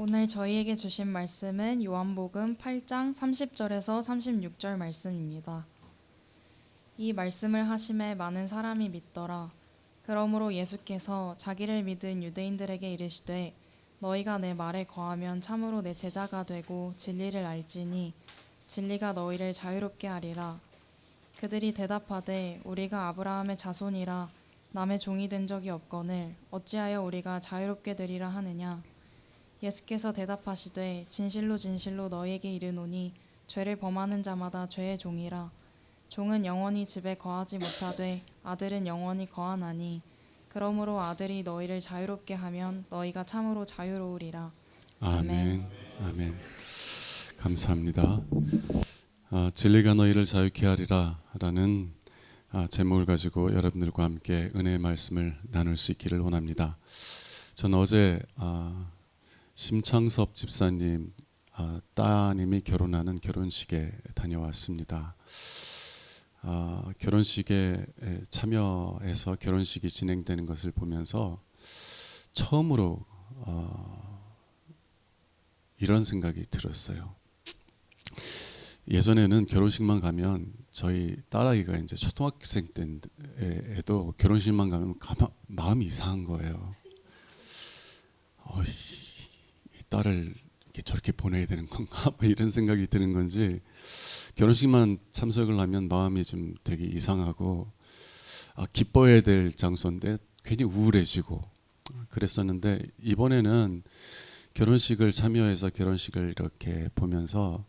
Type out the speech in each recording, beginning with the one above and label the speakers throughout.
Speaker 1: 오늘 저희에게 주신 말씀은 요한복음 8장 30절에서 36절 말씀입니다. 이 말씀을 하심에 많은 사람이 믿더라. 그러므로 예수께서 자기를 믿은 유대인들에게 이르시되 너희가 내 말에 거하면 참으로 내 제자가 되고 진리를 알지니 진리가 너희를 자유롭게 하리라. 그들이 대답하되 우리가 아브라함의 자손이라 남의 종이 된 적이 없거늘 어찌하여 우리가 자유롭게 되리라 하느냐. 예수께서 대답하시되 진실로 진실로 너희에게 이르노니 죄를 범하는 자마다 죄의 종이라. 종은 영원히 집에 거하지 못하되 아들은 영원히 거하나니 그러므로 아들이 너희를 자유롭게 하면 너희가 참으로 자유로우리라.
Speaker 2: 아멘. 아멘. 감사합니다. 진리가 너희를 자유케 하리라 라는 제목을 가지고 여러분들과 함께 은혜의 말씀을 나눌 수 있기를 원합니다. 저는 어제 심창섭 집사님 따님이 결혼하는 결혼식에 다녀왔습니다. 결혼식에 참여해서 결혼식이 진행되는 것을 보면서 처음으로 이런 생각이 들었어요. 예전에는 결혼식만 가면 저희 딸아이가 이제 초등학생 때에도 결혼식만 가면 마음이 이상한 거예요. 이 딸을 이렇게 저렇게 보내야 되는 건가? 뭐 이런 생각이 드는 건지 결혼식만 참석을 하면 마음이 좀 되게 이상하고 기뻐해야 될 장소인데 괜히 우울해지고 그랬었는데 이번에는 결혼식을 참여해서 결혼식을 이렇게 보면서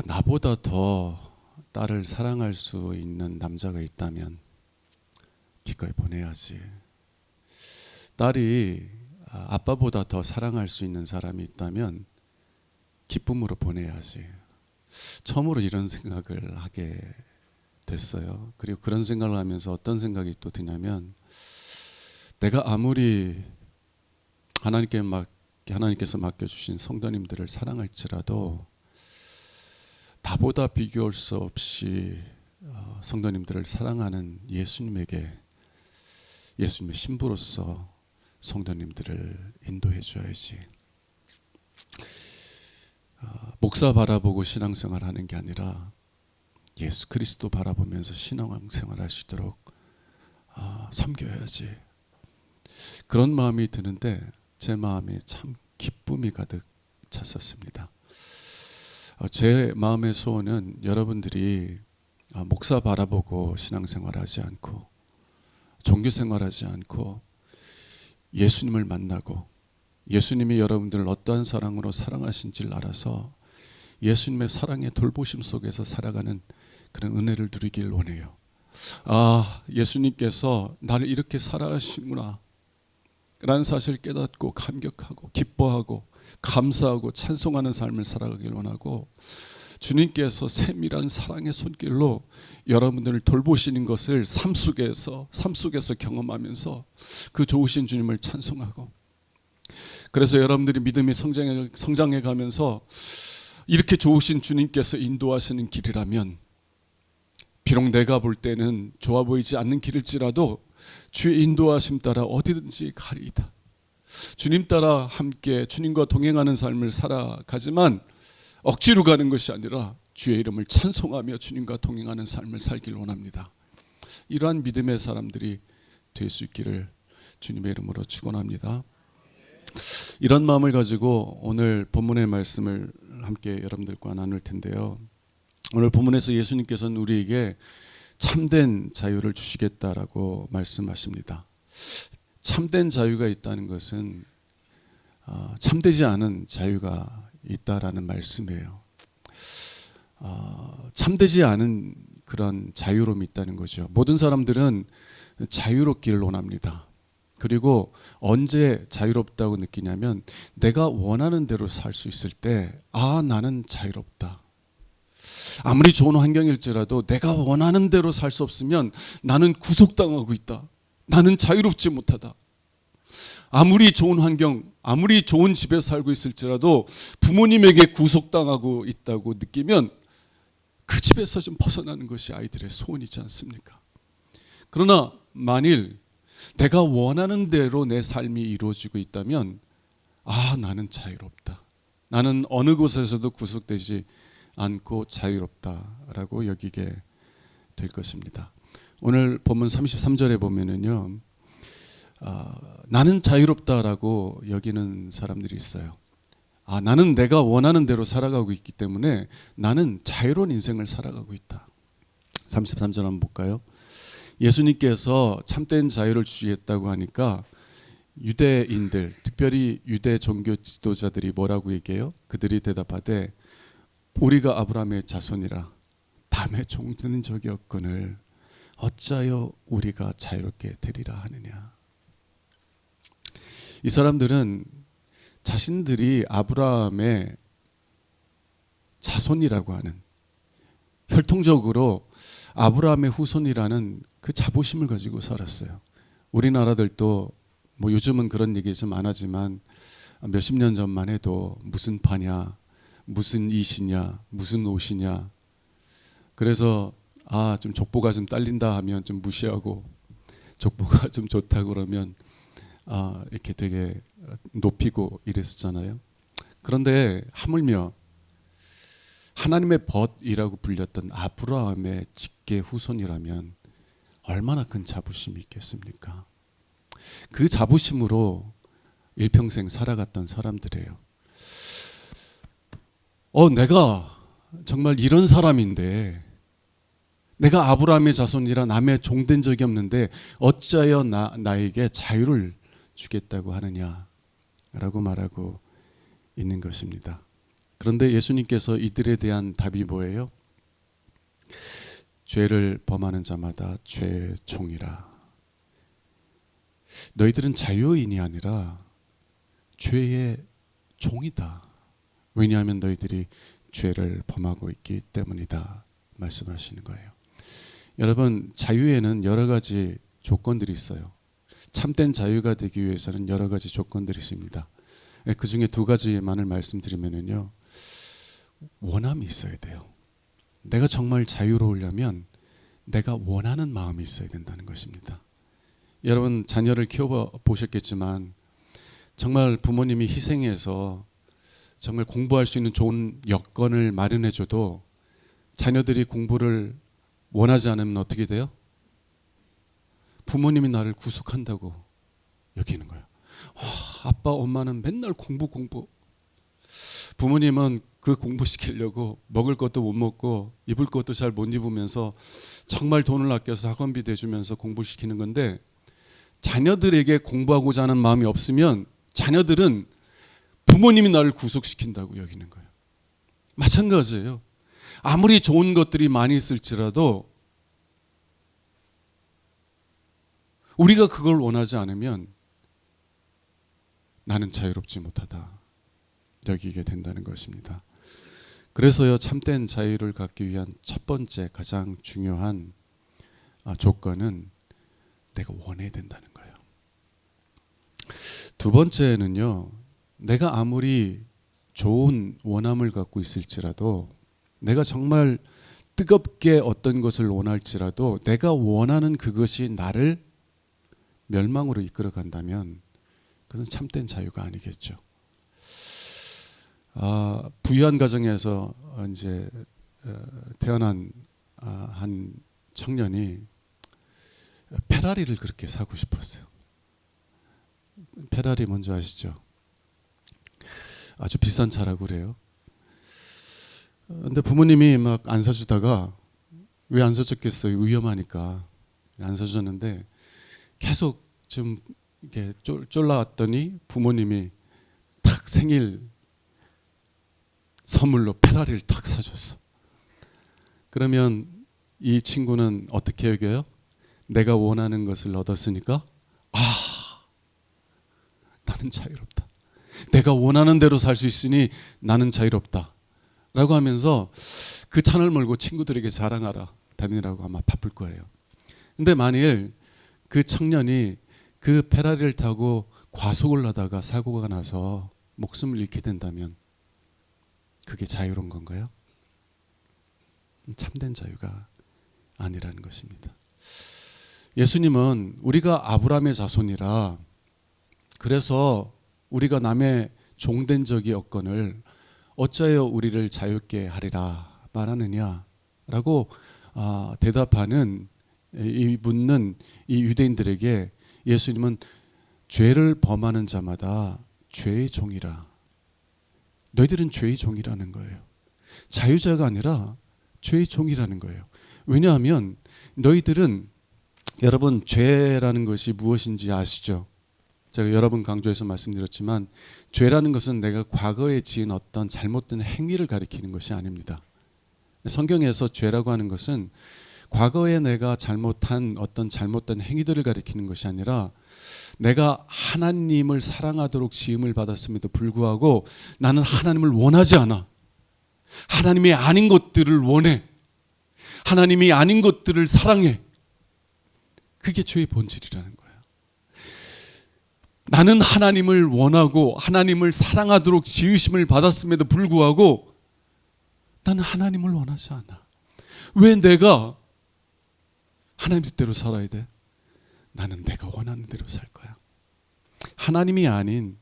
Speaker 2: 나보다 더 딸을 사랑할 수 있는 남자가 있다면 기꺼이 보내야지. 딸이 아빠보다 더 사랑할 수 있는 사람이 있다면 기쁨으로 보내야지. 처음으로 이런 생각을 하게 됐어요. 그리고 그런 생각을 하면서 어떤 생각이 또 드냐면 내가 아무리 하나님께서 맡겨주신 성도님들을 사랑할지라도 나보다 비교할 수 없이 성도님들을 사랑하는 예수님의 신부로서 성도님들을 인도해 줘야지. 목사 바라보고 신앙생활 하는 게 아니라 예수 그리스도 바라보면서 신앙생활 할 수 있도록 섬겨야지. 그런 마음이 드는데 제 마음에 참 기쁨이 가득 찼었습니다. 제 마음의 소원은 여러분들이 목사 바라보고 신앙생활하지 않고 종교생활하지 않고 예수님을 만나고 예수님이 여러분들을 어떠한 사랑으로 사랑하신지를 알아서 예수님의 사랑의 돌보심 속에서 살아가는 그런 은혜를 누리길 원해요. 예수님께서 나를 이렇게 사랑하시구나 라는 사실을 깨닫고 감격하고 기뻐하고 감사하고 찬송하는 삶을 살아가길 원하고 주님께서 세밀한 사랑의 손길로 여러분들을 돌보시는 것을 삶 속에서 경험하면서 그 좋으신 주님을 찬송하고, 그래서 여러분들이 믿음이 성장해 가면서 이렇게 좋으신 주님께서 인도하시는 길이라면 비록 내가 볼 때는 좋아 보이지 않는 길일지라도 주의 인도하심 따라 어디든지 가리이다. 주님 따라 함께 주님과 동행하는 삶을 살아가지만 억지로 가는 것이 아니라 주의 이름을 찬송하며 주님과 동행하는 삶을 살길 원합니다. 이러한 믿음의 사람들이 될 수 있기를 주님의 이름으로 축원합니다. 이런 마음을 가지고 오늘 본문의 말씀을 함께 여러분들과 나눌 텐데요. 오늘 본문에서 예수님께서는 우리에게 참된 자유를 주시겠다라고 말씀하십니다. 참된 자유가 있다는 것은 참되지 않은 자유가 있다라는 말씀이에요. 참되지 않은 그런 자유로움이 있다는 거죠. 모든 사람들은 자유롭기를 원합니다. 그리고 언제 자유롭다고 느끼냐면 내가 원하는 대로 살 수 있을 때 나는 자유롭다. 아무리 좋은 환경일지라도 내가 원하는 대로 살 수 없으면 나는 구속당하고 있다. 나는 자유롭지 못하다. 아무리 좋은 환경, 아무리 좋은 집에 살고 있을지라도 부모님에게 구속당하고 있다고 느끼면 그 집에서 좀 벗어나는 것이 아이들의 소원이지 않습니까? 그러나 만일 내가 원하는 대로 내 삶이 이루어지고 있다면 나는 자유롭다. 나는 어느 곳에서도 구속되지 않고 자유롭다라고 여기게 될 것입니다. 오늘 본문 33절에 보면은요, 나는 자유롭다라고 여기는 사람들이 있어요. 나는 내가 원하는 대로 살아가고 있기 때문에 나는 자유로운 인생을 살아가고 있다. 33절 한번 볼까요? 예수님께서 참된 자유를 주시겠다고 하니까 유대인들, 특별히 유대 종교 지도자들이 뭐라고 얘기해요? 그들이 대답하되 우리가 아브라함의 자손이라 담에 종드는 적이 없거늘 어찌하여 우리가 자유롭게 되리라 하느냐. 이 사람들은 자신들이 아브라함의 자손이라고 하는, 혈통적으로 아브라함의 후손이라는 그 자부심을 가지고 살았어요. 우리나라들도 뭐 요즘은 그런 얘기 좀 안 하지만 몇십 년 전만 해도 무슨 파냐, 무슨 이시냐, 무슨 옷이냐. 그래서 좀 족보가 좀 딸린다 하면 좀 무시하고, 족보가 좀 좋다 그러면 이렇게 되게 높이고 이랬었잖아요. 그런데 하물며 하나님의 벗이라고 불렸던 아브라함의 직계 후손이라면 얼마나 큰 자부심이 있겠습니까? 그 자부심으로 일평생 살아갔던 사람들이에요. 내가 정말 이런 사람인데, 내가 아브라함의 자손이라 남의 종된 적이 없는데 어찌하여 나에게 자유를 주겠다고 하느냐라고 말하고 있는 것입니다. 그런데 예수님께서 이들에 대한 답이 뭐예요? 죄를 범하는 자마다 죄의 종이라. 너희들은 자유인이 아니라 죄의 종이다. 왜냐하면 너희들이 죄를 범하고 있기 때문이다 말씀하시는 거예요. 여러분, 자유에는 여러 가지 조건들이 있어요. 참된 자유가 되기 위해서는 여러 가지 조건들이 있습니다. 그 중에 두 가지만을 말씀드리면요, 원함이 있어야 돼요. 내가 정말 자유로우려면 내가 원하는 마음이 있어야 된다는 것입니다. 여러분, 자녀를 키워보셨겠지만 정말 부모님이 희생해서 정말 공부할 수 있는 좋은 여건을 마련해줘도 자녀들이 공부를 원하지 않으면 어떻게 돼요? 부모님이 나를 구속한다고 여기는 거예요. 아빠 엄마는 맨날 공부. 부모님은 그 공부시키려고 먹을 것도 못 먹고 입을 것도 잘 못 입으면서 정말 돈을 아껴서 학원비 대주면서 공부시키는 건데, 자녀들에게 공부하고자 하는 마음이 없으면 자녀들은 부모님이 나를 구속시킨다고 여기는 거예요. 마찬가지예요. 아무리 좋은 것들이 많이 있을지라도 우리가 그걸 원하지 않으면 나는 자유롭지 못하다 여기게 된다는 것입니다. 그래서요, 참된 자유를 갖기 위한 첫 번째 가장 중요한 조건은 내가 원해야 된다는 거예요. 두 번째는요, 내가 아무리 좋은 원함을 갖고 있을지라도, 내가 정말 뜨겁게 어떤 것을 원할지라도 내가 원하는 그것이 나를 멸망으로 이끌어 간다면 그것은 참된 자유가 아니겠죠. 부유한 가정에서 이제 태어난 한 청년이 페라리를 그렇게 사고 싶었어요. 페라리 뭔지 아시죠? 아주 비싼 차라고 그래요. 근데 부모님이 막 안 사주다가, 왜 안 사줬겠어요? 위험하니까 안 사줬는데 계속 좀 이렇게 쫄라왔더니 부모님이 탁 생일 선물로 페라리를 탁 사줬어. 그러면 이 친구는 어떻게 여겨요? 내가 원하는 것을 얻었으니까 나는 자유롭다. 내가 원하는 대로 살 수 있으니 나는 자유롭다 라고 하면서 그 차를 몰고 친구들에게 자랑하라 다니라고 아마 바쁠 거예요. 근데 만일 그 청년이 그 페라리를 타고 과속을 하다가 사고가 나서 목숨을 잃게 된다면 그게 자유로운 건가요? 참된 자유가 아니라는 것입니다. 예수님은 우리가 아브라함의 자손이라, 그래서 우리가 남의 종된 적이 없거늘 어찌하여 우리를 자유케 하리라 말하느냐라고 대답하는 이 묻는 이 유대인들에게 예수님은 죄를 범하는 자마다 죄의 종이라. 너희들은 죄의 종이라는 거예요. 자유자가 아니라 죄의 종이라는 거예요. 왜냐하면 너희들은, 여러분, 죄라는 것이 무엇인지 아시죠? 제가 여러 번 강조해서 말씀드렸지만 죄라는 것은 내가 과거에 지은 어떤 잘못된 행위를 가리키는 것이 아닙니다. 성경에서 죄라고 하는 것은 과거에 내가 잘못한 어떤 잘못된 행위들을 가리키는 것이 아니라 내가 하나님을 사랑하도록 지음을 받았음에도 불구하고 나는 하나님을 원하지 않아. 하나님이 아닌 것들을 원해. 하나님이 아닌 것들을 사랑해. 그게 죄의 본질이라는 거예요. 나는 하나님을 원하고 하나님을 사랑하도록 지으심을 받았음에도 불구하고 나는 하나님을 원하지 않아. 왜 내가 하나님 뜻대로 살아야 돼? 나는 내가 원하는 대로 살 거야. 하나님이 아닌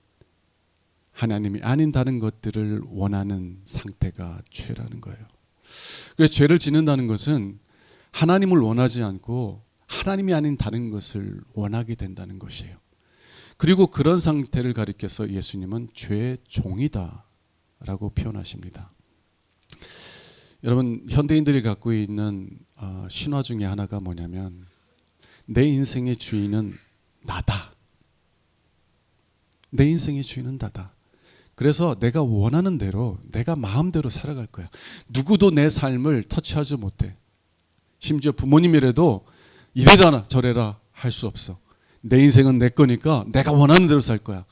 Speaker 2: 다른 것들을 원하는 상태가 죄라는 거예요. 그래서 죄를 짓는다는 것은 하나님을 원하지 않고 하나님이 아닌 다른 것을 원하게 된다는 것이에요. 그리고 그런 상태를 가리켜서 예수님은 죄의 종이다 라고 표현하십니다. 여러분, 현대인들이 갖고 있는 신화 중에 하나가 뭐냐면 내 인생의 주인은 나다. 내 인생의 주인은 나다. 그래서 내가 원하는 대로, 내가 마음대로 살아갈 거야. 누구도 내 삶을 터치하지 못해. 심지어 부모님이라도 이래라 저래라 할 수 없어. 내 인생은 내 거니까 내가 원하는 대로 살 거야.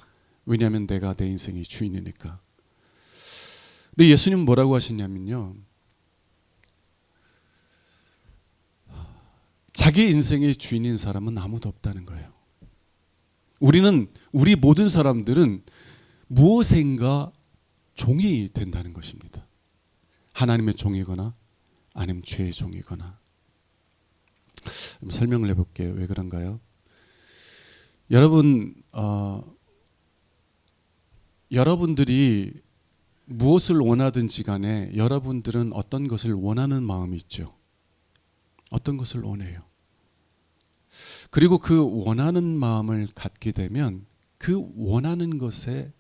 Speaker 2: 왜냐하면 내가 내 인생의 주인이니까. 근데 예수님은 뭐라고 하시냐면요, 자기 인생의 주인인 사람은 아무도 없다는 거예요. 우리 모든 사람들은 무엇인가 종이 된다는 것입니다. 하나님의 종이거나 아니면 죄의 종이거나. 설명을 해볼게요. 왜 그런가요? 여러분, 여러분들이 무엇을 원하든지 간에 여러분들은 어떤 것을 원하는 마음이 있죠. 어떤 것을 원해요. 그리고 그 원하는 마음을 갖게 되면 그 원하는 것에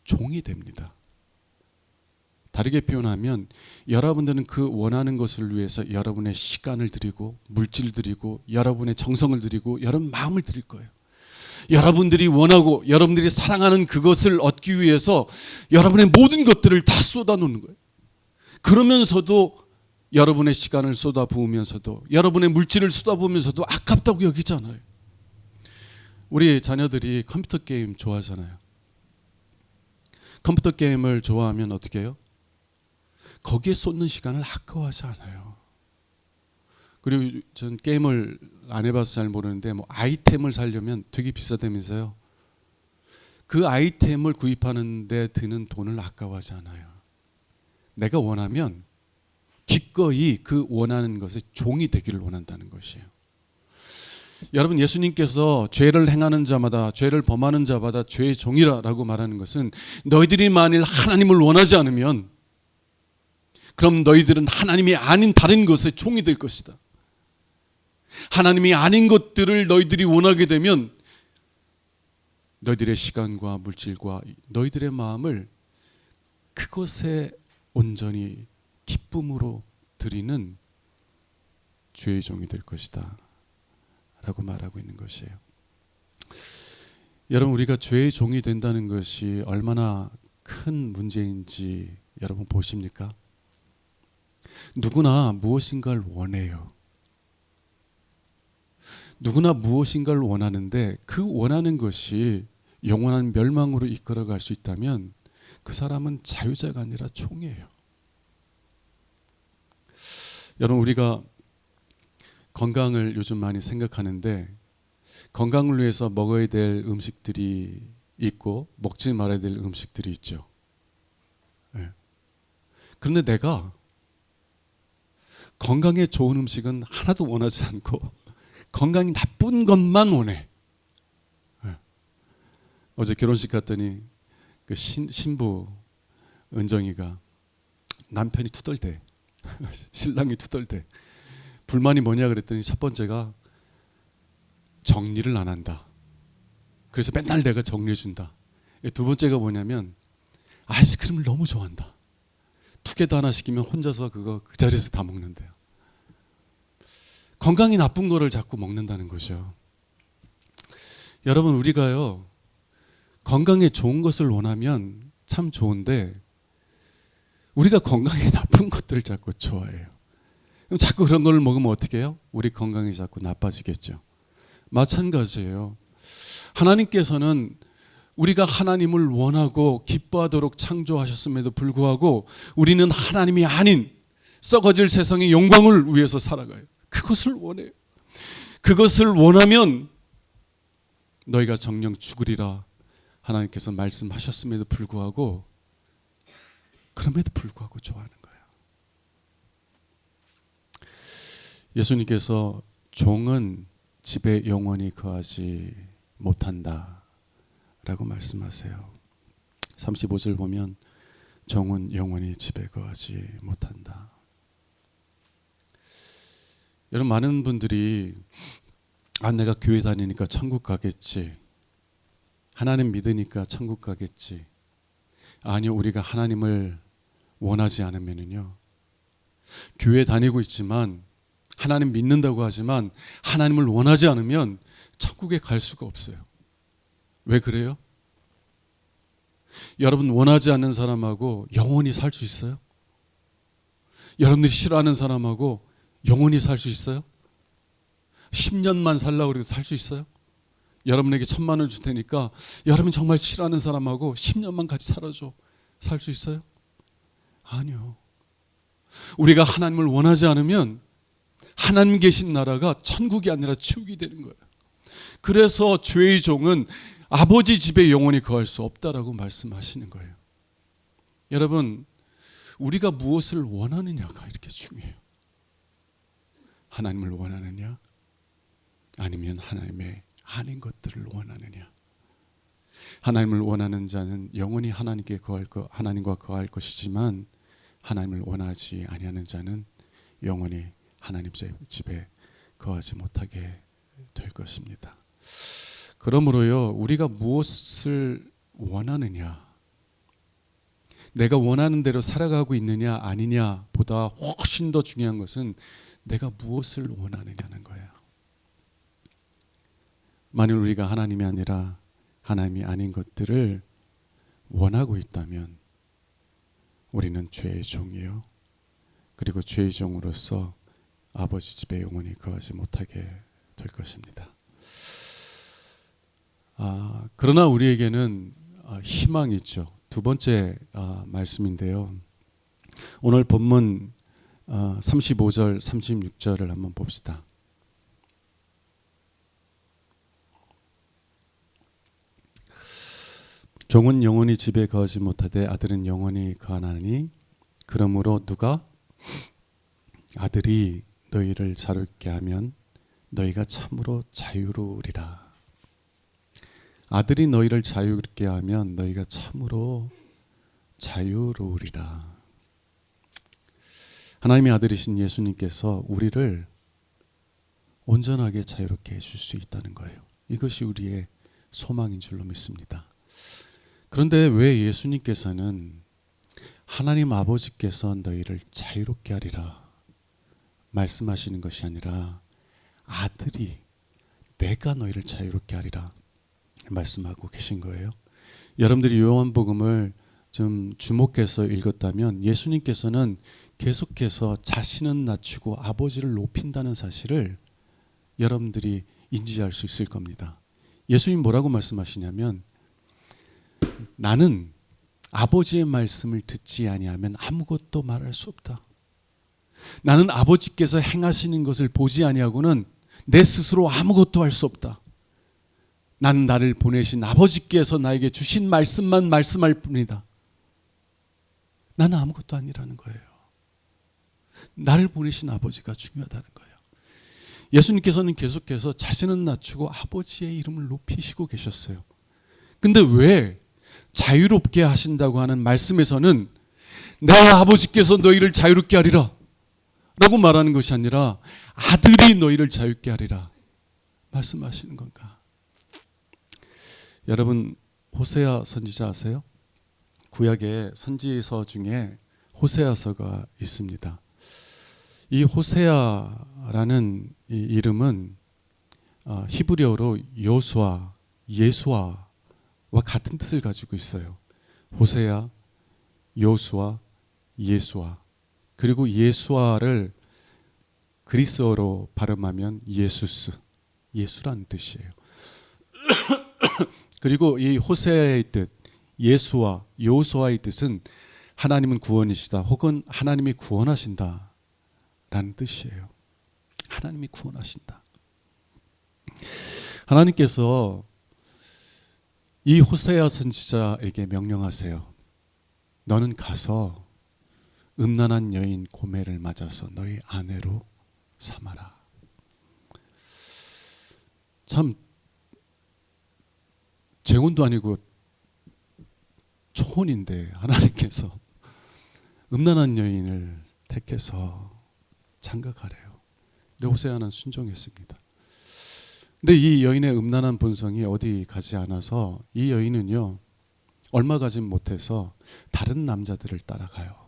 Speaker 2: 종이 됩니다. 다르게 표현하면 여러분들은 그 원하는 것을 위해서 여러분의 시간을 드리고 물질을 드리고 여러분의 정성을 드리고 여러분 마음을 드릴 거예요. 여러분들이 원하고 여러분들이 사랑하는 그것을 얻기 위해서 여러분의 모든 것들을 다 쏟아놓는 거예요. 그러면서도 여러분의 시간을 쏟아부으면서도 여러분의 물질을 쏟아부으면서도 아깝다고 여기잖아요. 우리 자녀들이 컴퓨터 게임 좋아하잖아요. 컴퓨터 게임을 좋아하면 어떻게 해요? 거기에 쏟는 시간을 아까워하지 않아요. 그리고 전 게임을 안 해봐서 잘 모르는데 뭐 아이템을 사려면 되게 비싸다면서요. 그 아이템을 구입하는 데 드는 돈을 아까워하지 않아요. 내가 원하면 기꺼이 그 원하는 것의 종이 되기를 원한다는 것이에요. 여러분, 예수님께서 죄를 행하는 자마다, 죄를 범하는 자마다 죄의 종이라고 말하는 것은 너희들이 만일 하나님을 원하지 않으면 그럼 너희들은 하나님이 아닌 다른 것의 종이 될 것이다. 하나님이 아닌 것들을 너희들이 원하게 되면 너희들의 시간과 물질과 너희들의 마음을 그것에 온전히 기쁨으로 드리는 죄의 종이 될 것이다 라고 말하고 있는 것이에요. 여러분, 우리가 죄의 종이 된다는 것이 얼마나 큰 문제인지 여러분 보십니까? 누구나 무엇인가를 원해요. 누구나 무엇인가를 원하는데 그 원하는 것이 영원한 멸망으로 이끌어갈 수 있다면 그 사람은 자유자가 아니라 종이에요. 여러분, 우리가 건강을 요즘 많이 생각하는데 건강을 위해서 먹어야 될 음식들이 있고 먹지 말아야 될 음식들이 있죠. 네. 그런데 내가 건강에 좋은 음식은 하나도 원하지 않고 건강이 나쁜 것만 원해. 네. 어제 결혼식 갔더니 그 신부 은정이가 남편이 투덜대. 신랑이 투덜대. 불만이 뭐냐 그랬더니 첫 번째가 정리를 안 한다. 그래서 맨날 내가 정리해 준다. 두 번째가 뭐냐면 아이스크림을 너무 좋아한다. 2개도 하나 시키면 혼자서 그거 그 자리에서 다 먹는데요. 건강이 나쁜 거를 자꾸 먹는다는 거죠. 여러분, 우리가요 건강에 좋은 것을 원하면 참 좋은데 우리가 건강에 나쁜 것들을 자꾸 좋아해요. 그럼 자꾸 그런 걸 먹으면 어떻게 해요? 우리 건강이 자꾸 나빠지겠죠. 마찬가지예요. 하나님께서는 우리가 하나님을 원하고 기뻐하도록 창조하셨음에도 불구하고 우리는 하나님이 아닌 썩어질 세상의 영광을 위해서 살아가요. 그것을 원해요. 그것을 원하면 너희가 정령 죽으리라 하나님께서 말씀하셨음에도 불구하고 그럼에도 불구하고 좋아하는 거예요. 예수님께서 종은 집에 영원히 거하지 못한다 라고 말씀하세요. 35절 보면 종은 영원히 집에 거하지 못한다. 여러분, 많은 분들이 내가 교회 다니니까 천국 가겠지, 하나님 믿으니까 천국 가겠지. 아니요, 우리가 하나님을 원하지 않으면요, 교회 다니고 있지만 하나님 믿는다고 하지만 하나님을 원하지 않으면 천국에 갈 수가 없어요. 왜 그래요? 여러분, 원하지 않는 사람하고 영원히 살 수 있어요? 여러분들이 싫어하는 사람하고 영원히 살 수 있어요? 10년만 살라고 해도 살 수 있어요? 여러분에게 1,000만 원 줄 테니까 여러분 정말 싫어하는 사람하고 10년만 같이 살아줘. 살 수 있어요? 아니요. 우리가 하나님을 원하지 않으면 하나님 계신 나라가 천국이 아니라 지옥이 되는 거예요. 그래서 죄의 종은 아버지 집에 영원히 거할 수 없다라고 말씀하시는 거예요. 여러분, 우리가 무엇을 원하느냐가 이렇게 중요해요. 하나님을 원하느냐, 아니면 하나님의 아닌 것들을 원하느냐. 하나님을 원하는 자는 영원히 하나님과 거할 것이지만 하나님을 원하지 아니하는 자는 영원히 하나님 집에 거하지 못하게 될 것입니다. 그러므로요, 우리가 무엇을 원하느냐, 내가 원하는 대로 살아가고 있느냐 아니냐 보다 훨씬 더 중요한 것은 내가 무엇을 원하느냐는 거예요. 만일 우리가 하나님이 아니라 하나님이 아닌 것들을 원하고 있다면 우리는 죄의 종이요, 그리고 죄의 종으로서 아버지 집에 영원히 거하지 못하게 될 것입니다. 그러나 우리에게는 희망이 있죠. 두 번째 말씀인데요. 오늘 본문 35절, 36절을 한번 봅시다. 종은 영원히 집에 거하지 못하되 아들은 영원히 거하나니 그러므로 누가 아들이 너희를 자유롭게 하면 너희가 참으로 자유로우리라. 아들이 너희를 자유롭게 하면 너희가 참으로 자유로우리라. 하나님의 아들이신 예수님께서 우리를 온전하게 자유롭게 해줄 수 있다는 거예요. 이것이 우리의 소망인 줄로 믿습니다. 그런데 왜 예수님께서는 하나님 아버지께서 너희를 자유롭게 하리라 말씀하시는 것이 아니라 아들이 내가 너희를 자유롭게 하리라 말씀하고 계신 거예요? 여러분들이 요한복음을 좀 주목해서 읽었다면 예수님께서는 계속해서 자신은 낮추고 아버지를 높인다는 사실을 여러분들이 인지할 수 있을 겁니다. 예수님 뭐라고 말씀하시냐면 나는 아버지의 말씀을 듣지 아니하면 아무것도 말할 수 없다. 나는 아버지께서 행하시는 것을 보지 아니하고는 내 스스로 아무것도 할 수 없다. 나는 나를 보내신 아버지께서 나에게 주신 말씀만 말씀할 뿐이다. 나는 아무것도 아니라는 거예요. 나를 보내신 아버지가 중요하다는 거예요. 예수님께서는 계속해서 자신은 낮추고 아버지의 이름을 높이시고 계셨어요. 근데 왜 자유롭게 하신다고 하는 말씀에서는 내 아버지께서 너희를 자유롭게 하리라 라고 말하는 것이 아니라 아들이 너희를 자유롭게 하리라 말씀하시는 건가? 여러분, 호세아 선지자 아세요? 구약의 선지서 중에 호세아서가 있습니다. 이 호세아라는 이 이름은 히브리어로 요수아, 예수아와 같은 뜻을 가지고 있어요. 호세아, 요수아, 예수아. 그리고 예수아를 그리스어로 발음하면 예수스, 예수라는 뜻이에요. 그리고 이 호세아의 뜻, 예수아, 요수아의 뜻은 하나님은 구원이시다 혹은 하나님이 구원하신다 라는 뜻이에요. 하나님이 구원하신다. 하나님께서 이 호세아 선지자에게 명령하세요. 너는 가서 음란한 여인 고멜을 맞아서 너희 아내로 삼아라. 참 재혼도 아니고 초혼인데 하나님께서 음란한 여인을 택해서 장가가래요. 근데 호세아는 순종했습니다. 근데 이 여인의 음란한 본성이 어디 가지 않아서 이 여인은요, 얼마 가지 못해서 다른 남자들을 따라가요.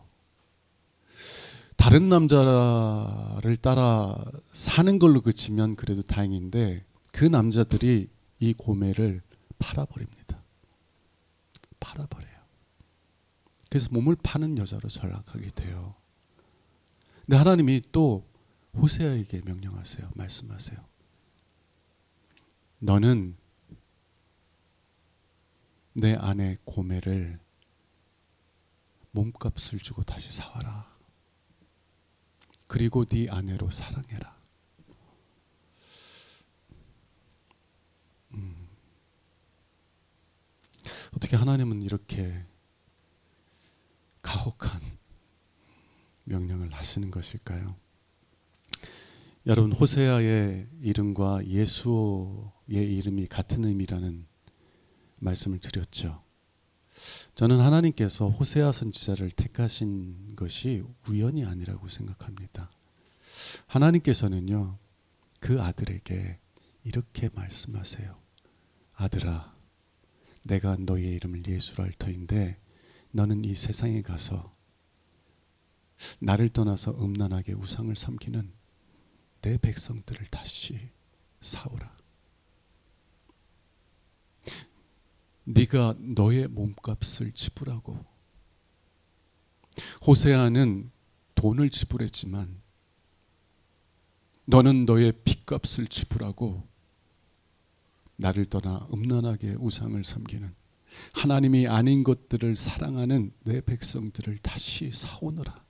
Speaker 2: 다른 남자를 따라 사는 걸로 그치면 그래도 다행인데 그 남자들이 이 고멜을 팔아버립니다. 팔아버려요. 그래서 몸을 파는 여자로 전락하게 돼요. 근데 하나님이 또 호세아에게 명령하세요. 말씀하세요. 너는 내 아내 고멜을 몸값을 주고 다시 사와라. 그리고 네 아내로 사랑해라. 어떻게 하나님은 이렇게 가혹한 명령을 하시는 것일까요? 여러분, 호세아의 이름과 예수의 이름이 같은 의미라는 말씀을 드렸죠. 저는 하나님께서 호세아 선지자를 택하신 것이 우연이 아니라고 생각합니다. 하나님께서는요, 그 아들에게 이렇게 말씀하세요. 아들아, 내가 너의 이름을 예수로 할 터인데 너는 이 세상에 가서 나를 떠나서 음란하게 우상을 섬기는 내 백성들을 다시 사오라. 네가 너의 몸값을 지불하고. 호세아는 돈을 지불했지만 너는 너의 빚값을 지불하고 나를 떠나 음란하게 우상을 섬기는 하나님이 아닌 것들을 사랑하는 내 백성들을 다시 사오너라.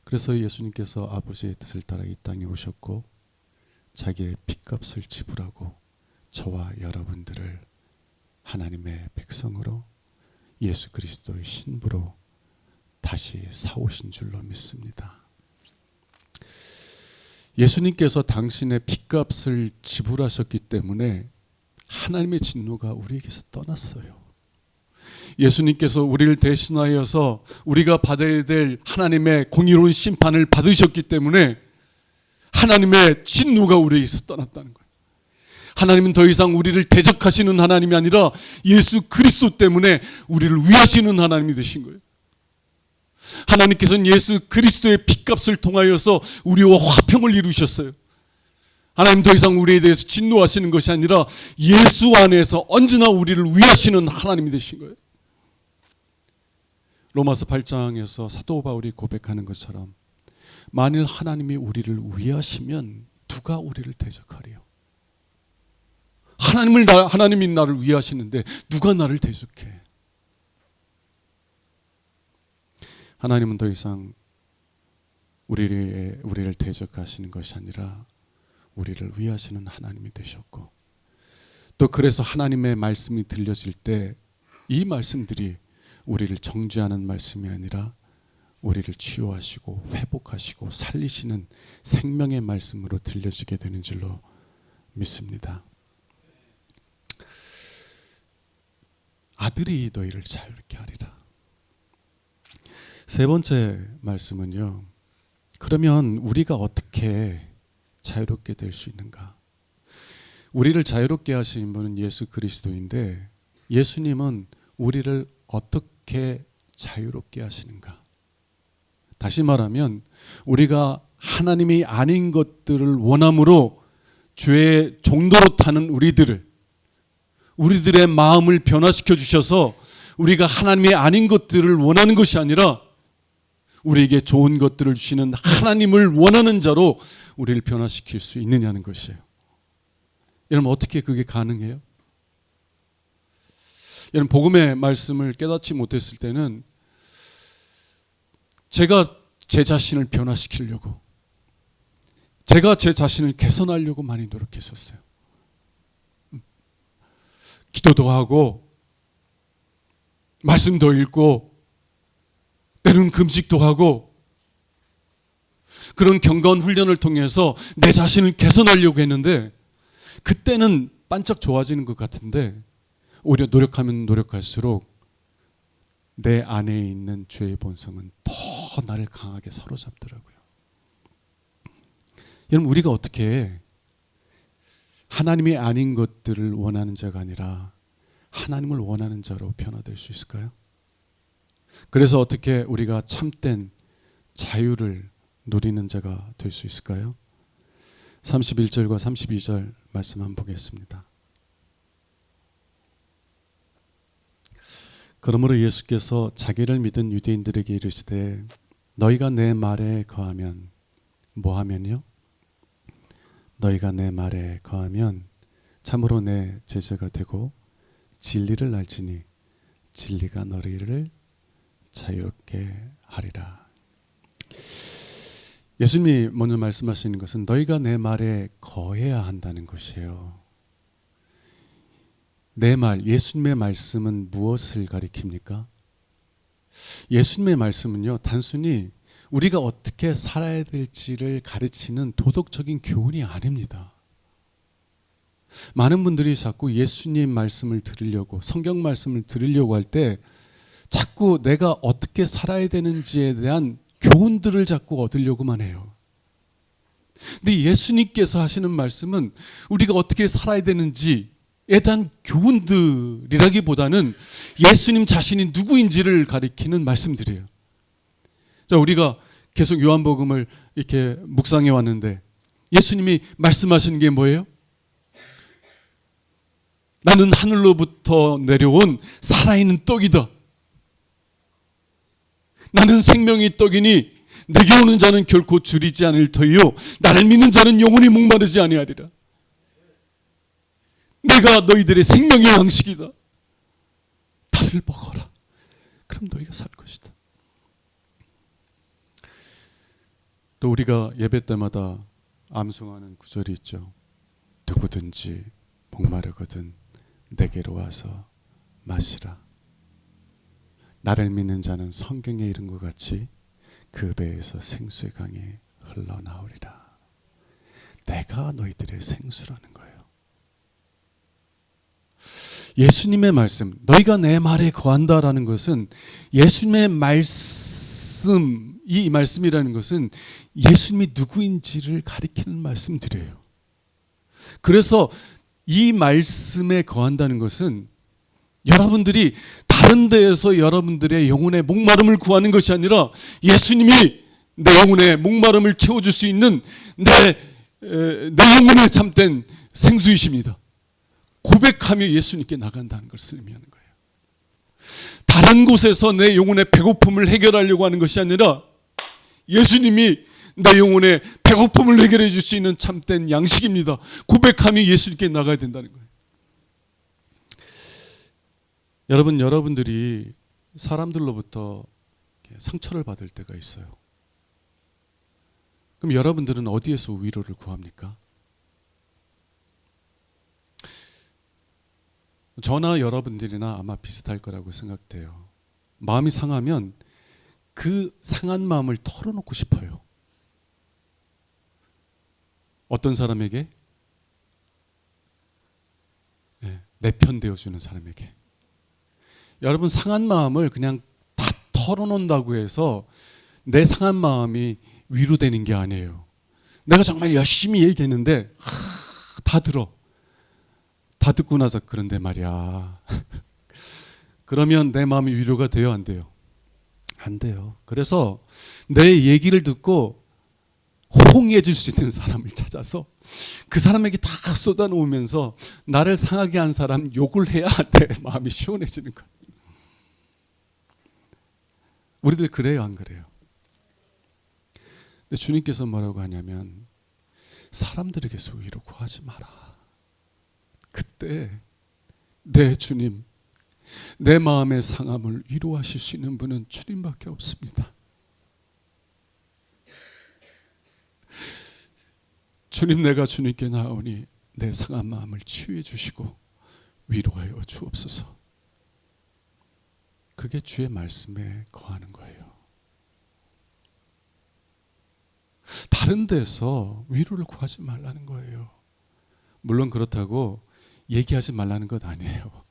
Speaker 2: 그래서 예수님께서 아버지의 뜻을 따라 이 땅에 오셨고 자기의 빚값을 지불하고 저와 여러분들을 하나님의 백성으로 예수 그리스도의 신부로 다시 사오신 줄로 믿습니다. 예수님께서 당신의 빚값을 지불하셨기 때문에 하나님의 진노가 우리에게서 떠났어요. 예수님께서 우리를 대신하여서 우리가 받아야 될 하나님의 공의로운 심판을 받으셨기 때문에 하나님의 진노가 우리에게서 떠났다는 거예요. 하나님은 더 이상 우리를 대적하시는 하나님이 아니라 예수 그리스도 때문에 우리를 위하시는 하나님이 되신 거예요. 하나님께서는 예수 그리스도의 빚값을 통하여서 우리와 화평을 이루셨어요. 하나님 더 이상 우리에 대해서 진노하시는 것이 아니라 예수 안에서 언제나 우리를 위하시는 하나님이 되신 거예요. 로마서 8장에서 사도 바울이 고백하는 것처럼 만일 하나님이 우리를 위하시면 누가 우리를 대적하리요? 하나님이 나를 위하시는데 누가 나를 대적해? 하나님은 더 이상 우리를 대적하시는 것이 아니라 우리를 위하시는 하나님이 되셨고, 또 그래서 하나님의 말씀이 들려질 때 이 말씀들이 우리를 정죄하는 말씀이 아니라 우리를 치유하시고 회복하시고 살리시는 생명의 말씀으로 들려지게 되는 줄로 믿습니다. 아들이 너희를 자유롭게 하리라. 세 번째 말씀은요. 그러면 우리가 어떻게 자유롭게 될 수 있는가? 우리를 자유롭게 하신 분은 예수 그리스도인데 예수님은 우리를 어떻게 자유롭게 하시는가? 다시 말하면 우리가 하나님이 아닌 것들을 원함으로 죄의 종도로 타는 우리들의 마음을 변화시켜 주셔서 우리가 하나님이 아닌 것들을 원하는 것이 아니라 우리에게 좋은 것들을 주시는 하나님을 원하는 자로 우리를 변화시킬 수 있느냐는 것이에요. 여러분 어떻게 그게 가능해요? 여러분 복음의 말씀을 깨닫지 못했을 때는 제가 제 자신을 변화시키려고 제가 제 자신을 개선하려고 많이 노력했었어요. 기도도 하고 말씀도 읽고 때로는 금식도 하고 그런 경건 훈련을 통해서 내 자신을 개선하려고 했는데 그때는 반짝 좋아지는 것 같은데 오히려 노력하면 노력할수록 내 안에 있는 죄의 본성은 더 나를 강하게 사로잡더라고요. 여러분 우리가 어떻게 하나님이 아닌 것들을 원하는 자가 아니라 하나님을 원하는 자로 변화될 수 있을까요? 그래서 어떻게 우리가 참된 자유를 누리는 자가 될 수 있을까요? 31절과 32절 말씀 한번 보겠습니다. 그러므로 예수께서 자기를 믿은 유대인들에게 이르시되 너희가 내 말에 거하면 뭐하면요? 너희가 내 말에 거하면 참으로 내 제자가 되고 진리를 알지니 진리가 너희를 자유롭게 하리라. 예수님이 먼저 말씀하시는 것은 너희가 내 말에 거해야 한다는 것이에요. 내 말, 예수님의 말씀은 무엇을 가리킵니까? 예수님의 말씀은요, 단순히 우리가 어떻게 살아야 될지를 가르치는 도덕적인 교훈이 아닙니다. 많은 분들이 자꾸 예수님 말씀을 들으려고, 성경 말씀을 들으려고 할 때 자꾸 내가 어떻게 살아야 되는지에 대한 교훈들을 자꾸 얻으려고만 해요. 근데 예수님께서 하시는 말씀은 우리가 어떻게 살아야 되는지에 대한 교훈들이라기보다는 예수님 자신이 누구인지를 가리키는 말씀들이에요. 자, 우리가 계속 요한복음을 이렇게 묵상해 왔는데 예수님이 말씀하시는 게 뭐예요? 나는 하늘로부터 내려온 살아있는 떡이다. 나는 생명의 떡이니 내게 오는 자는 결코 줄이지 않을 터이요 나를 믿는 자는 영원히 목마르지 아니하리라. 내가 너희들의 생명의 양식이다. 나를 먹어라. 그럼 너희가 살 것이다. 또 우리가 예배 때마다 암송하는 구절이 있죠. 누구든지 목마르거든 내게로 와서 마시라. 나를 믿는 자는 성경에 이른 것 같이 그 배에서 생수의 강이 흘러나오리라. 내가 너희들의 생수라는 거예요. 예수님의 말씀, 너희가 내 말에 거한다라는 것은 예수님의 말씀, 이 말씀이라는 것은 예수님이 누구인지를 가리키는 말씀들이에요. 그래서 이 말씀에 거한다는 것은 여러분들이 다른 데에서 여러분들의 영혼의 목마름을 구하는 것이 아니라 예수님이 내 영혼의 목마름을 채워줄 수 있는 내 영혼에 참된 생수이십니다. 고백하며 예수님께 나간다는 것을 의미하는 거예요. 다른 곳에서 내 영혼의 배고픔을 해결하려고 하는 것이 아니라 예수님이 내 영혼의 배고픔을 해결해 줄 수 있는 참된 양식입니다. 고백하며 예수님께 나가야 된다는 거예요. 여러분들이 사람들로부터 상처를 받을 때가 있어요. 그럼 여러분들은 어디에서 위로를 구합니까? 저나 여러분들이나 아마 비슷할 거라고 생각돼요. 마음이 상하면 그 상한 마음을 털어놓고 싶어요. 어떤 사람에게? 내 편 되어주는 사람에게. 여러분, 상한 마음을 그냥 다 털어놓는다고 해서 내 상한 마음이 위로되는 게 아니에요. 내가 정말 열심히 얘기했는데 다 들어. 다 듣고 나서 그런데 말이야. 그러면 내 마음이 위로가 돼요, 안 돼요? 안 돼요. 그래서 내 얘기를 듣고 호응해 줄 수 있는 사람을 찾아서 그 사람에게 다 쏟아놓으면서 나를 상하게 한 사람 욕을 해야 내 마음이 시원해지는 거예요. 우리들 그래요, 안 그래요? 근데 주님께서 뭐라고 하냐면 사람들에게서 위로 구하지 마라. 그때 내 주님, 내 마음의 상함을 위로하실 수 있는 분은 주님밖에 없습니다. 주님, 내가 주님께 나오니 내 상한 마음을 치유해 주시고 위로하여 주옵소서. 그게 주의 말씀에 거하는 거예요. 다른 데서 위로를 구하지 말라는 거예요. 물론 그렇다고 얘기하지 말라는 것 아니에요.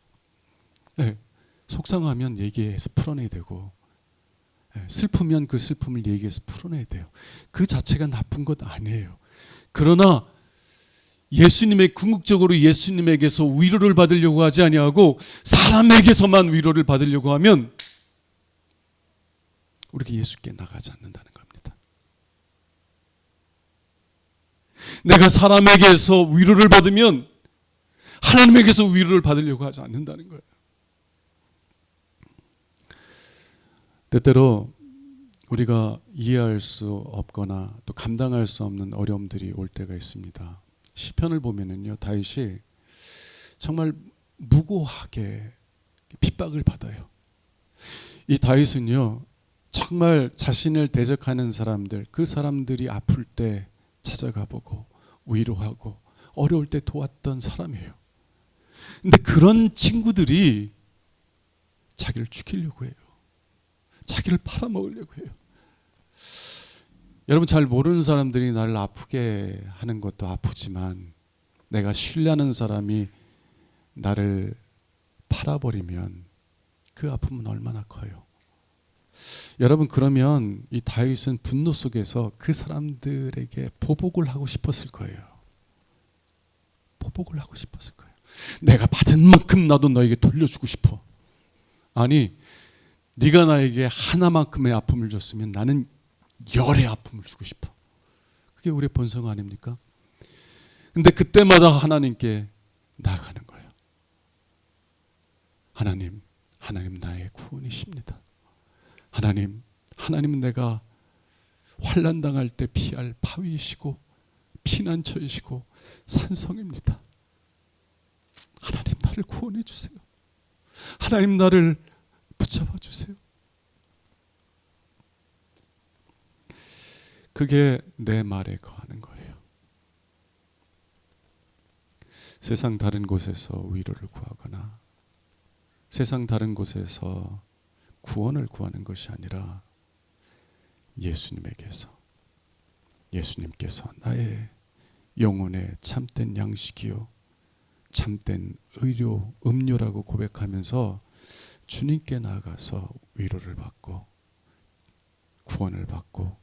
Speaker 2: 네, 속상하면 얘기해서 풀어내야 되고, 슬프면 그 슬픔을 얘기해서 풀어내야 돼요. 그 자체가 나쁜 것 아니에요. 그러나 예수님의 궁극적으로 예수님에게서 위로를 받으려고 하지 아니하고 사람에게서만 위로를 받으려고 하면 우리가 예수께 나가지 않는다는 겁니다. 내가 사람에게서 위로를 받으면 하나님에게서 위로를 받으려고 하지 않는다는 거예요. 때때로 우리가 이해할 수 없거나 또 감당할 수 없는 어려움들이 올 때가 있습니다. 시편을 보면은요, 다윗이 정말 무고하게 핍박을 받아요. 이 다윗은요, 정말 자신을 대적하는 사람들, 그 사람들이 아플 때 찾아가 보고 위로하고 어려울 때 도왔던 사람이에요. 근데 그런 친구들이 자기를 죽이려고 해요. 자기를 팔아먹으려고 해요. 여러분, 잘 모르는 사람들이 나를 아프게 하는 것도 아프지만 내가 신뢰하는 사람이 나를 팔아버리면 그 아픔은 얼마나 커요. 여러분, 그러면 이 다윗은 분노 속에서 그 사람들에게 보복을 하고 싶었을 거예요. 보복을 하고 싶었을 거예요. 내가 받은 만큼 나도 너에게 돌려주고 싶어. 아니, 네가 나에게 하나만큼의 아픔을 줬으면 나는 열의 아픔을 주고 싶어. 그게 우리의 본성 아닙니까? 근데 그때마다 하나님께 나아가는 거예요. 하나님 나의 구원이십니다. 하나님은 내가 환난 당할 때 피할 바위이시고 피난처이시고 산성입니다. 하나님, 나를 구원해 주세요. 하나님, 나를 붙잡아 주세요. 그게 내 말에 거하는 거예요. 세상 다른 곳에서 위로를 구하거나 세상 다른 곳에서 구원을 구하는 것이 아니라 예수님께서 나의 영혼의 참된 양식이요 참된 의료 음료라고 고백하면서 주님께 나아가서 위로를 받고 구원을 받고,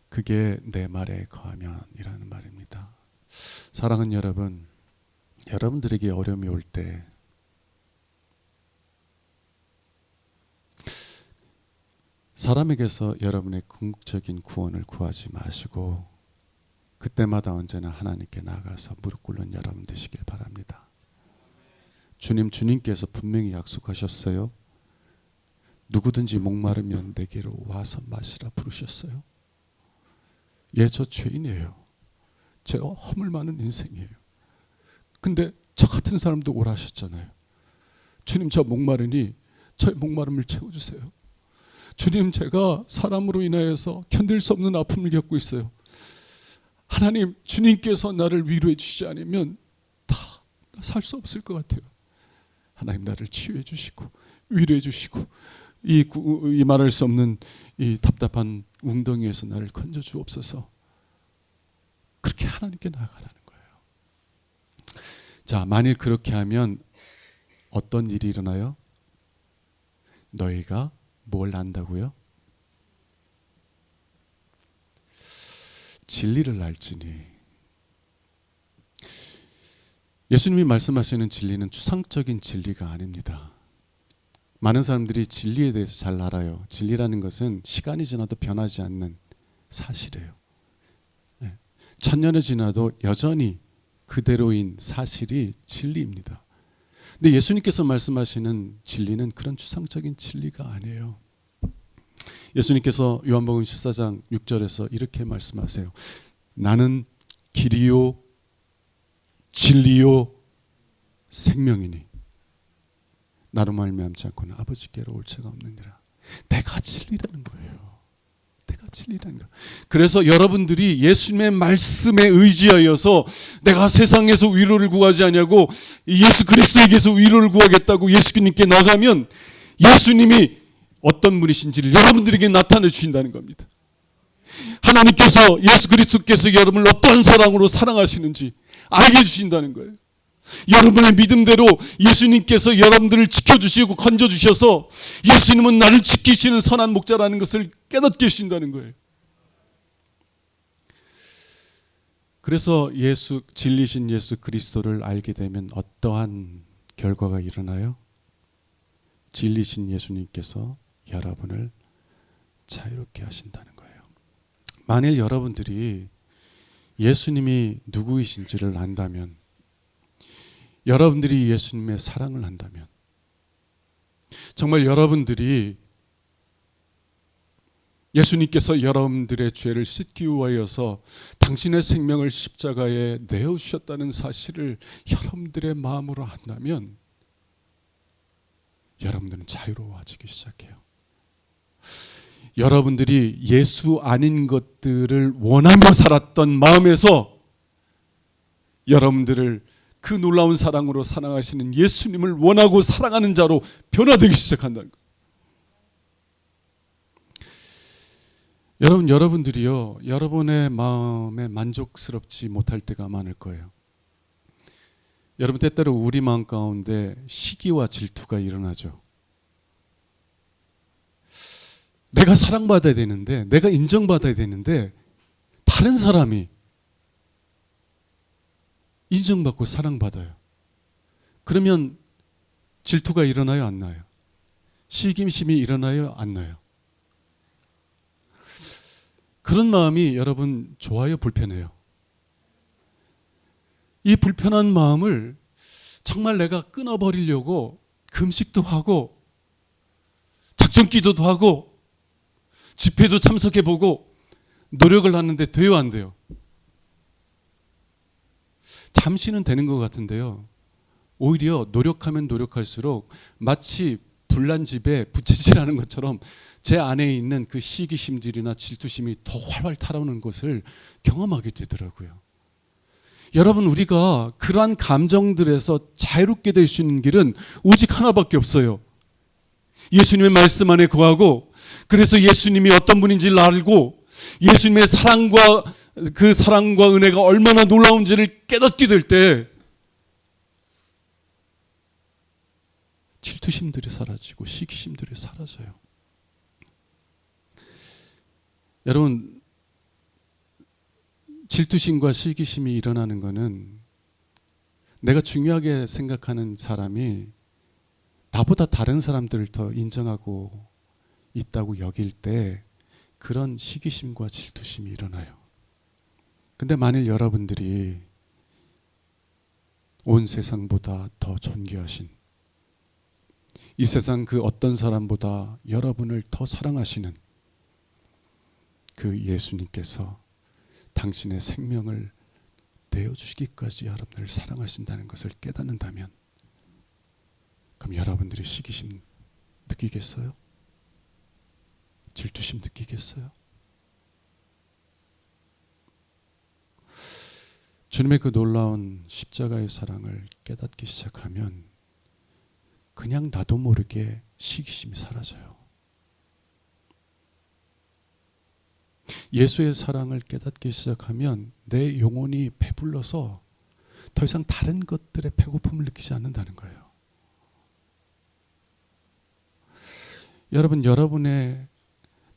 Speaker 2: 그게 내 말에 거하면이라는 말입니다. 사랑하는 여러분, 여러분들에게 어려움이 올 때 사람에게서 여러분의 궁극적인 구원을 구하지 마시고 그때마다 언제나 하나님께 나아가서 무릎 꿇는 여러분 되시길 바랍니다. 주님께서 분명히 약속하셨어요. 누구든지 목마르면 내게로 와서 마시라 부르셨어요. 예, 저 죄인이에요. 제가 허물 많은 인생이에요. 근데 저 같은 사람도 오라 하셨잖아요. 주님, 저 목마르니 저의 목마름을 채워주세요. 주님, 제가 사람으로 인하여서 견딜 수 없는 아픔을 겪고 있어요. 하나님, 주님께서 나를 위로해 주시지 않으면 다 살 수 없을 것 같아요. 하나님, 나를 치유해 주시고 위로해 주시고 이 말할 수 없는 이 답답한 웅덩이에서 나를 건져 주옵소서. 그렇게 하나님께 나아가라는 거예요. 자, 만일 그렇게 하면 어떤 일이 일어나요? 너희가 뭘 안다고요? 진리를 알지니. 예수님이 말씀하시는 진리는 추상적인 진리가 아닙니다. 많은 사람들이 진리에 대해서 잘 알아요. 진리라는 것은 시간이 지나도 변하지 않는 사실이에요. 천년이 지나도 여전히 그대로인 사실이 진리입니다. 근데 예수님께서 말씀하시는 진리는 그런 추상적인 진리가 아니에요. 예수님께서 요한복음 14장 6절에서 이렇게 말씀하세요. 나는 길이요 진리요 생명이니 나로 말미암지 않고는 아버지께로 올 자가 없느니라. 내가 진리라는 거예요. 내가 진리라는 거. 그래서 여러분들이 예수님의 말씀에 의지하여서 내가 세상에서 위로를 구하지 않냐고 예수 그리스도에게서 위로를 구하겠다고 예수님께 나가면 예수님이 어떤 분이신지를 여러분들에게 나타내 주신다는 겁니다. 하나님께서 예수 그리스도께서 여러분을 어떠한 사랑으로 사랑하시는지 알게 해주신다는 거예요. 여러분의 믿음대로 예수님께서 여러분들을 지켜주시고 건져주셔서 예수님은 나를 지키시는 선한 목자라는 것을 깨닫게 해주신다는 거예요. 그래서 진리신 예수 그리스도를 알게 되면 어떠한 결과가 일어나요? 진리신 예수님께서 여러분을 자유롭게 하신다는 거예요. 만일 여러분들이 예수님이 누구이신지를 안다면, 여러분들이 예수님의 사랑을 안다면, 정말 여러분들이 예수님께서 여러분들의 죄를 씻기 위하여서 당신의 생명을 십자가에 내어주셨다는 사실을 여러분들의 마음으로 안다면 여러분들은 자유로워지기 시작해요. 여러분들이 예수 아닌 것들을 원하며 살았던 마음에서 여러분들을 그 놀라운 사랑으로 사랑하시는 예수님을 원하고 사랑하는 자로 변화되기 시작한다는 거예요. 여러분들이요, 여러분의 마음에 만족스럽지 못할 때가 많을 거예요. 여러분, 때때로 우리 마음 가운데 시기와 질투가 일어나죠. 내가 사랑받아야 되는데, 내가 인정받아야 되는데 다른 사람이 인정받고 사랑받아요. 그러면 질투가 일어나요, 안 나요? 시기심이 일어나요, 안 나요? 그런 마음이 여러분 좋아요, 불편해요? 이 불편한 마음을 정말 내가 끊어버리려고 금식도 하고 작전기도도 하고 집회도 참석해보고 노력을 하는데 돼요, 안 돼요? 잠시는 되는 것 같은데요, 오히려 노력하면 노력할수록 마치 불난 집에 부채질하는 것처럼 제 안에 있는 그 시기심들이나 질투심이 더 활활 타오르는 것을 경험하게 되더라고요. 여러분, 우리가 그러한 감정들에서 자유롭게 될 수 있는 길은 오직 하나밖에 없어요. 예수님의 말씀 안에 거하고, 그래서 예수님이 어떤 분인지를 알고 예수님의 사랑과 그 사랑과 은혜가 얼마나 놀라운지를 깨닫게 될 때 질투심들이 사라지고 시기심들이 사라져요. 여러분, 질투심과 시기심이 일어나는 것은 내가 중요하게 생각하는 사람이 나보다 다른 사람들을 더 인정하고 있다고 여길 때 그런 시기심과 질투심이 일어나요. 근데 만일 여러분들이 온 세상보다 더 존귀하신, 이 세상 그 어떤 사람보다 여러분을 더 사랑하시는 그 예수님께서 당신의 생명을 내어주시기까지 여러분을 사랑하신다는 것을 깨닫는다면, 그럼 여러분들이 시기심 느끼겠어요? 질투심 느끼겠어요? 주님의 그 놀라운 십자가의 사랑을 깨닫기 시작하면 그냥 나도 모르게 시기심이 사라져요. 예수의 사랑을 깨닫기 시작하면 내 영혼이 배불러서 더 이상 다른 것들의 배고픔을 느끼지 않는다는 거예요. 여러분, 여러분의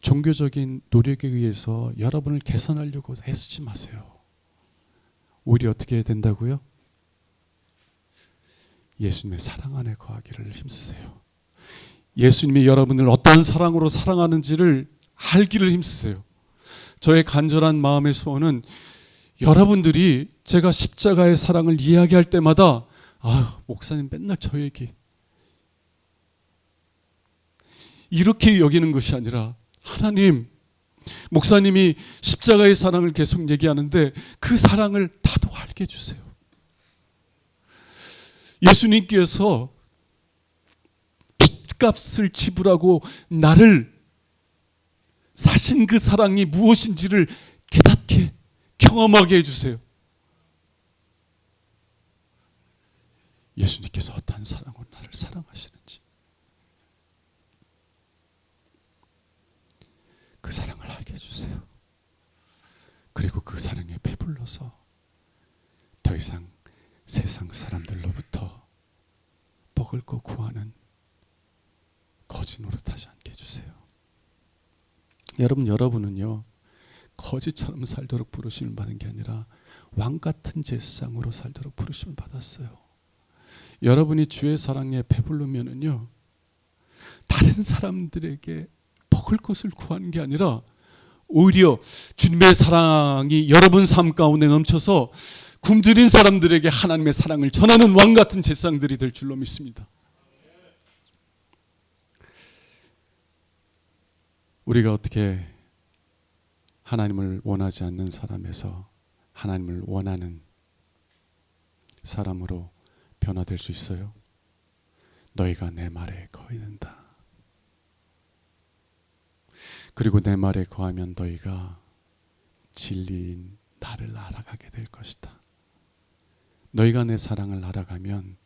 Speaker 2: 종교적인 노력에 의해서 여러분을 개선하려고 애쓰지 마세요. 오히려 어떻게 해야 된다고요? 예수님의 사랑 안에 거하기를 힘쓰세요. 예수님이 여러분을 어떠한 사랑으로 사랑하는지를 알기를 힘쓰세요. 저의 간절한 마음의 소원은 여러분들이 제가 십자가의 사랑을 이야기할 때마다 목사님 맨날 저 얘기 이렇게 여기는 것이 아니라 하나님, 목사님이 십자가의 사랑을 계속 얘기하는데 그 사랑을 나도 알게 해주세요. 예수님께서 빚값을 지불하고 나를 사신 그 사랑이 무엇인지를 깨닫게 경험하게 해주세요. 예수님께서 어떠한 사랑으로 나를 사랑하시는지 그 사랑을 알게 해주세요. 그리고 그 사랑에 배불러서 더 이상 세상 사람들로부터 먹을 거 구하는 거지 노릇하지 않게 해주세요. 여러분은요, 거지처럼 살도록 부르심을 받은 게 아니라 왕같은 제사장으로 살도록 부르심을 받았어요. 여러분이 주의 사랑에 배부르면은요, 다른 사람들에게 먹을 것을 구하는 게 아니라 오히려 주님의 사랑이 여러분 삶 가운데 넘쳐서 굶주린 사람들에게 하나님의 사랑을 전하는 왕같은 제사장들이 될 줄로 믿습니다. 우리가 어떻게 하나님을 원하지 않는 사람에서 하나님을 원하는 사람으로 변화될 수 있어요? 너희가 내 말에 거하는다. 그리고 내 말에 거하면 너희가 진리인 나를 알아가게 될 것이다. 너희가 내 사랑을 알아가면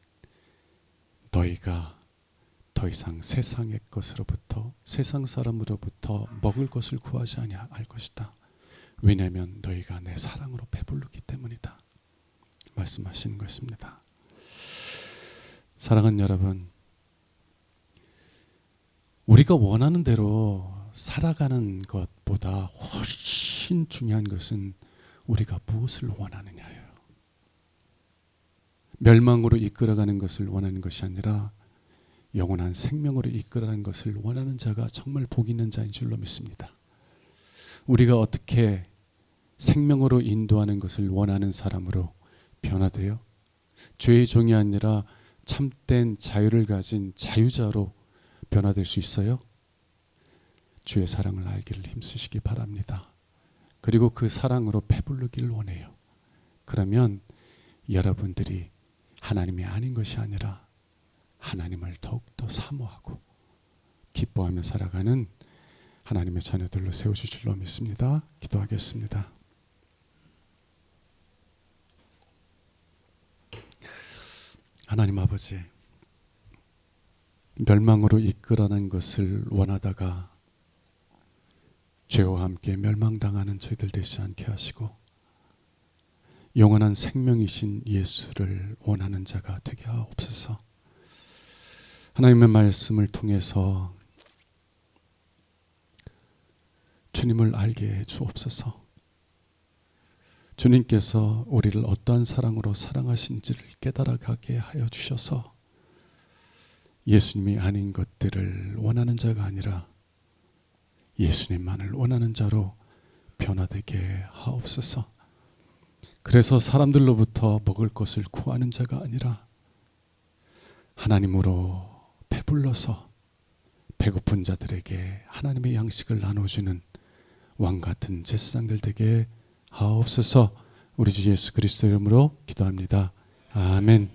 Speaker 2: 너희가 더 이상 세상의 것으로부터, 세상 사람으로부터 먹을 것을 구하지 아니할 것이다. 왜냐하면 너희가 내 사랑으로 배부르기 때문이다. 말씀하시는 것입니다. 사랑하는 여러분, 우리가 원하는 대로 살아가는 것보다 훨씬 중요한 것은 우리가 무엇을 원하느냐예요. 멸망으로 이끌어가는 것을 원하는 것이 아니라 영원한 생명으로 이끌어가는 것을 원하는 자가 정말 복 있는 자인 줄로 믿습니다. 우리가 어떻게 생명으로 인도하는 것을 원하는 사람으로 변화돼요? 죄의 종이 아니라 참된 자유를 가진 자유자로 변화될 수 있어요? 주의 사랑을 알기를 힘쓰시기 바랍니다. 그리고 그 사랑으로 배부르기를 원해요. 그러면 여러분들이 하나님이 아닌 것이 아니라 하나님을 더욱더 사모하고 기뻐하며 살아가는 하나님의 자녀들로 세우실 줄로 믿습니다. 기도하겠습니다. 하나님 아버지, 멸망으로 이끌어낸 것을 원하다가 죄와 함께 멸망당하는 저희들 되지 않게 하시고 영원한 생명이신 예수를 원하는 자가 되게 하옵소서. 하나님의 말씀을 통해서 주님을 알게 해 주옵소서. 주님께서 우리를 어떠한 사랑으로 사랑하신지를 깨달아가게 하여 주셔서 예수님이 아닌 것들을 원하는 자가 아니라 예수님만을 원하는 자로 변화되게 하옵소서. 그래서 사람들로부터 먹을 것을 구하는 자가 아니라 하나님으로 배불러서 배고픈 자들에게 하나님의 양식을 나눠주는 왕같은 제사장들 되게 하옵소서. 우리 주 예수 그리스도 이름으로 기도합니다. 아멘.